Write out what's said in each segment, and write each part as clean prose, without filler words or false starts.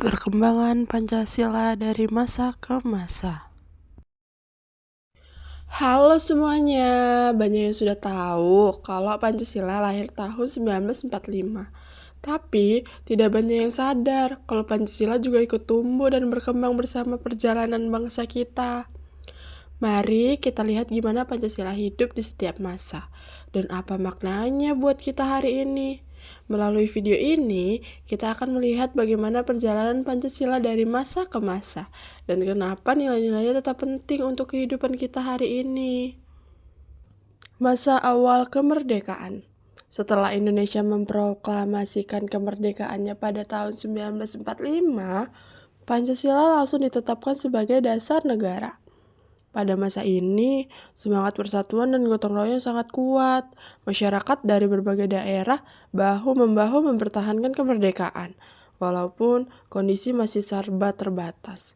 Perkembangan Pancasila dari masa ke masa. Halo semuanya, banyak yang sudah tahu kalau Pancasila lahir tahun 1945. Tapi, tidak banyak yang sadar kalau Pancasila juga ikut tumbuh dan berkembang bersama perjalanan bangsa kita. Mari kita lihat gimana Pancasila hidup di setiap masa, dan apa maknanya buat kita hari ini. Melalui video ini, kita akan melihat bagaimana perjalanan Pancasila dari masa ke masa, dan kenapa nilai-nilainya tetap penting untuk kehidupan kita hari ini. Masa awal kemerdekaan. Setelah Indonesia memproklamasikan kemerdekaannya pada tahun 1945, Pancasila langsung ditetapkan sebagai dasar negara. Pada masa ini, semangat persatuan dan gotong royong sangat kuat. Masyarakat dari berbagai daerah bahu-membahu mempertahankan kemerdekaan, walaupun kondisi masih serba terbatas.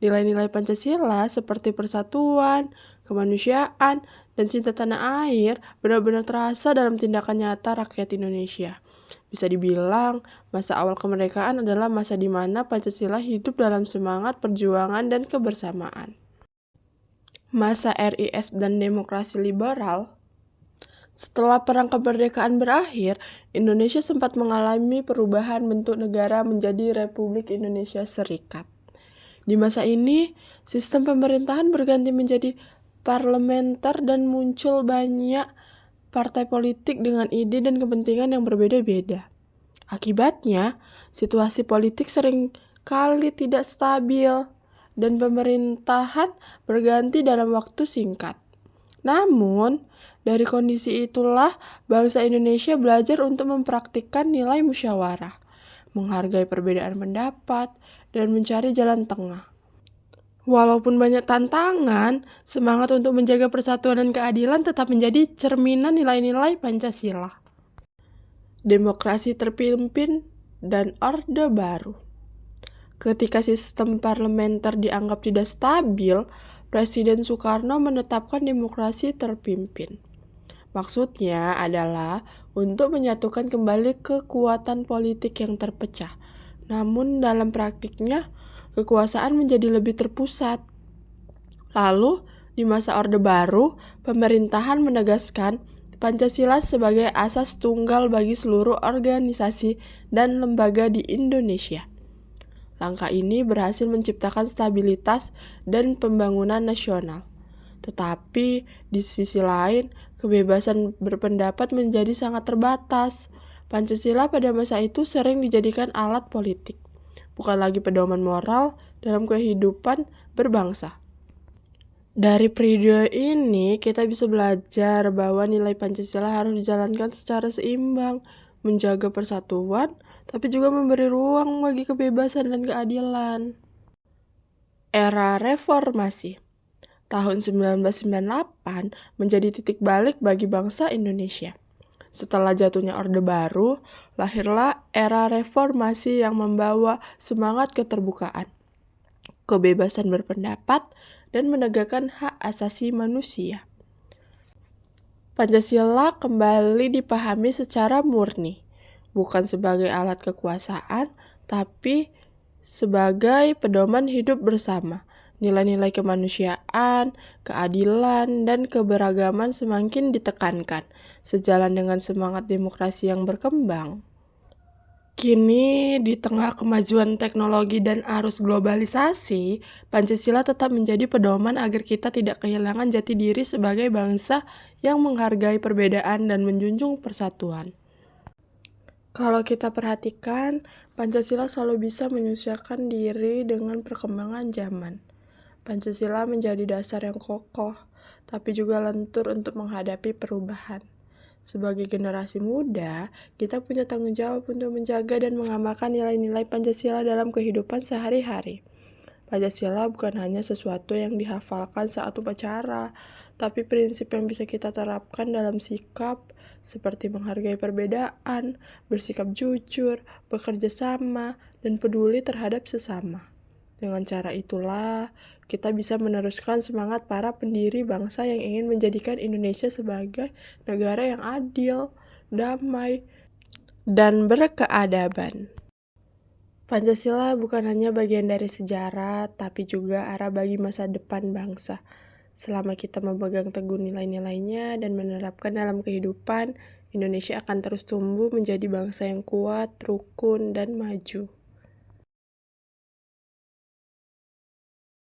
Nilai-nilai Pancasila seperti persatuan, kemanusiaan, dan cinta tanah air benar-benar terasa dalam tindakan nyata rakyat Indonesia. Bisa dibilang, masa awal kemerdekaan adalah masa di mana Pancasila hidup dalam semangat perjuangan dan kebersamaan. Masa RIS dan demokrasi liberal. Setelah perang kemerdekaan berakhir, Indonesia sempat mengalami perubahan bentuk negara menjadi Republik Indonesia Serikat. Di masa ini, sistem pemerintahan berganti menjadi parlementer dan muncul banyak partai politik dengan ide dan kepentingan yang berbeda-beda. Akibatnya, situasi politik sering kali tidak stabil dan pemerintahan berganti dalam waktu singkat. Namun, dari kondisi itulah bangsa Indonesia belajar untuk mempraktikkan nilai musyawarah, menghargai perbedaan pendapat, dan mencari jalan tengah. Walaupun banyak tantangan, semangat untuk menjaga persatuan dan keadilan tetap menjadi cerminan nilai-nilai Pancasila. Demokrasi terpimpin dan Orde Baru. Ketika sistem parlementer dianggap tidak stabil, Presiden Soekarno menetapkan demokrasi terpimpin. Maksudnya adalah untuk menyatukan kembali kekuatan politik yang terpecah. Namun dalam praktiknya, kekuasaan menjadi lebih terpusat. Lalu, di masa Orde Baru, pemerintahan menegaskan Pancasila sebagai asas tunggal bagi seluruh organisasi dan lembaga di Indonesia. Langkah ini berhasil menciptakan stabilitas dan pembangunan nasional. Tetapi di sisi lain, kebebasan berpendapat menjadi sangat terbatas. Pancasila pada masa itu sering dijadikan alat politik, bukan lagi pedoman moral dalam kehidupan berbangsa. Dari periode ini, kita bisa belajar bahwa nilai Pancasila harus dijalankan secara seimbang, menjaga persatuan, tapi juga memberi ruang bagi kebebasan dan keadilan. Era Reformasi. Tahun 1998 menjadi titik balik bagi bangsa Indonesia. Setelah jatuhnya Orde Baru, lahirlah era reformasi yang membawa semangat keterbukaan, kebebasan berpendapat, dan menegakkan hak asasi manusia. Pancasila kembali dipahami secara murni, bukan sebagai alat kekuasaan, tapi sebagai pedoman hidup bersama. Nilai-nilai kemanusiaan, keadilan, dan keberagaman semakin ditekankan, sejalan dengan semangat demokrasi yang berkembang. Kini, di tengah kemajuan teknologi dan arus globalisasi, Pancasila tetap menjadi pedoman agar kita tidak kehilangan jati diri sebagai bangsa yang menghargai perbedaan dan menjunjung persatuan. Kalau kita perhatikan, Pancasila selalu bisa menyesuaikan diri dengan perkembangan zaman. Pancasila menjadi dasar yang kokoh, tapi juga lentur untuk menghadapi perubahan. Sebagai generasi muda, kita punya tanggung jawab untuk menjaga dan mengamalkan nilai-nilai Pancasila dalam kehidupan sehari-hari. Pancasila bukan hanya sesuatu yang dihafalkan saat upacara, tapi prinsip yang bisa kita terapkan dalam sikap, seperti menghargai perbedaan, bersikap jujur, bekerja sama, dan peduli terhadap sesama. Dengan cara itulah, kita bisa meneruskan semangat para pendiri bangsa yang ingin menjadikan Indonesia sebagai negara yang adil, damai, dan berkeadaban. Pancasila bukan hanya bagian dari sejarah, tapi juga arah bagi masa depan bangsa. Selama kita memegang teguh nilai-nilainya dan menerapkan dalam kehidupan, Indonesia akan terus tumbuh menjadi bangsa yang kuat, rukun, dan maju.